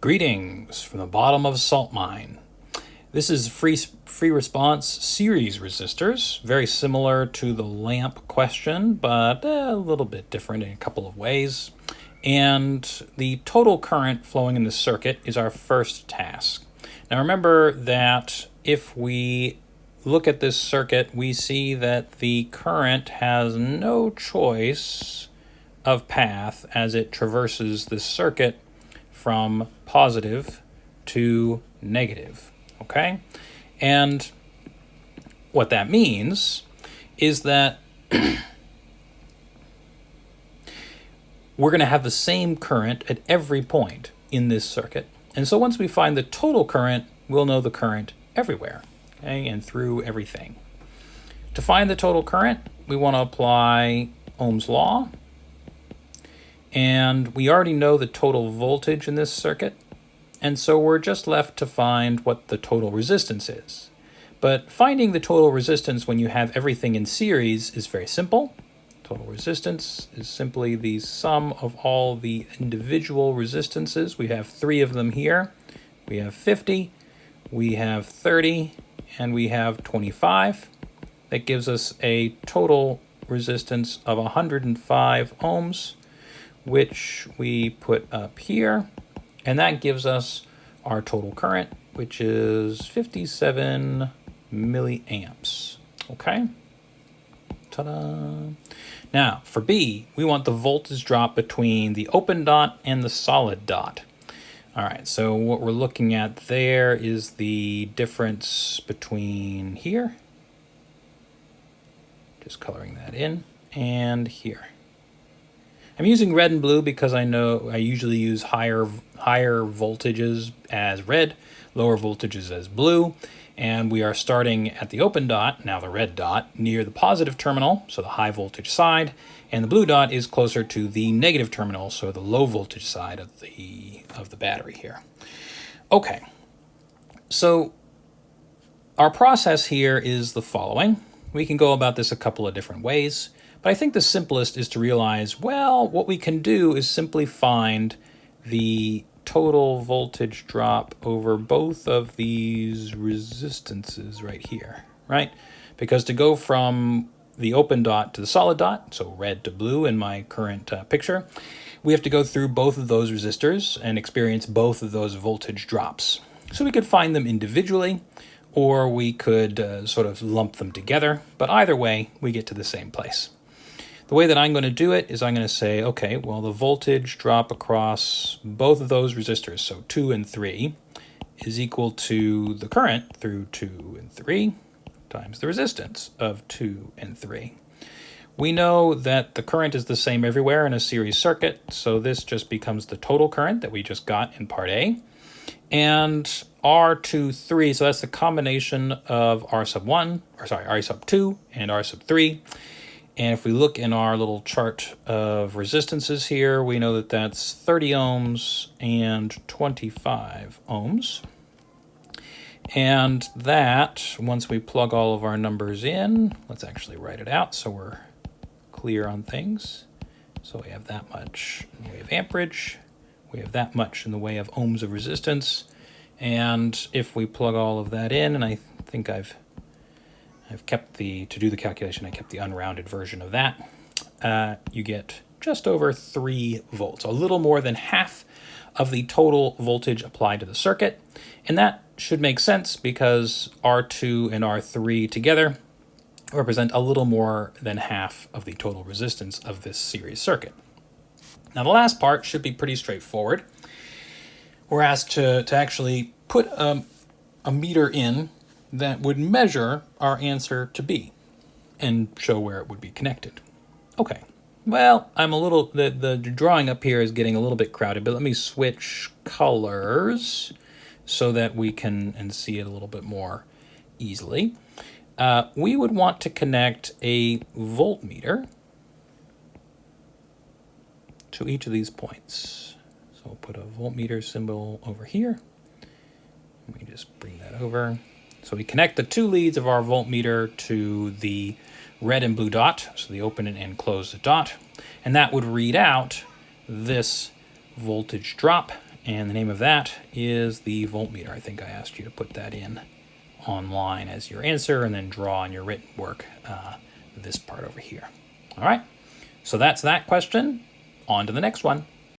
Greetings from the bottom of a salt mine. This is free response series resistors, very similar to the lamp question, but a little bit different in a couple of ways. And the total current flowing in the circuit is our first task. Now remember that if we look at this circuit, we see that the current has no choice of path as it traverses this circuit from positive to negative, okay? And what that means is that we're going to have the same current at every point in this circuit. And so once we find the total current, we'll know the current everywhere, okay, and through everything. To find the total current, we want to apply Ohm's law. And we already know the total voltage in this circuit, and so we're just left to find what the total resistance is. But finding the total resistance when you have everything in series is very simple. Total resistance is simply the sum of all the individual resistances. We have 3 of them here. We have 50, we have 30, and we have 25. That gives us a total resistance of 105 ohms. Which we put up here, and that gives us our total current, which is 57 milliamps. Okay? Ta-da! Now, for B, we want the voltage drop between the open dot and the solid dot. All right, so what we're looking at there is the difference between here, just coloring that in, and here. I'm using red and blue because I know I usually use higher voltages as red, lower voltages as blue, and we are starting at the open dot, now the red dot, near the positive terminal, so the high voltage side, and the blue dot is closer to the negative terminal, so the low voltage side of the battery here. Okay, so our process here is the following. We can go about this a couple of different ways. But I think the simplest is to realize, well, what we can do is simply find the total voltage drop over both of these resistances right here, right? Because to go from the open dot to the solid dot, so red to blue in my current picture, we have to go through both of those resistors and experience both of those voltage drops. So we could find them individually, or we could sort of lump them together, but either way, we get to the same place. The way that I'm going to do it is I'm going to say, okay, well, the voltage drop across both of those resistors, so 2 and 3, is equal to the current through 2 and 3 times the resistance of 2 and 3. We know that the current is the same everywhere in a series circuit, so this just becomes the total current that we just got in part A. And R23, so that's the combination of R sub 2 and R sub 3. And if we look in our little chart of resistances here, we know that that's 30 ohms and 25 ohms. And that, once we plug all of our numbers in, let's actually write it out so we're clear on things. So we have that much in the way of amperage. We have that much in the way of ohms of resistance. And if we plug all of that in, and I think I've kept to do the calculation, I kept the unrounded version of that. You get just over 3 volts, a little more than half of the total voltage applied to the circuit. And that should make sense because R2 and R3 together represent a little more than half of the total resistance of this series circuit. Now the last part should be pretty straightforward. We're asked to actually put a meter in that would measure our answer to B and show where it would be connected. Okay, well, the drawing up here is getting a little bit crowded, but let me switch colors so that we can see it a little bit more easily. We would want to connect a voltmeter to each of these points. So we'll put a voltmeter symbol over here. Let me just bring that over. So we connect the 2 leads of our voltmeter to the red and blue dot, so the open and close the dot, and that would read out this voltage drop And the name of that is the voltmeter. I think I asked you to put that in online as your answer and then draw on your written work this part over here. All right, so that's that question. On to the next one.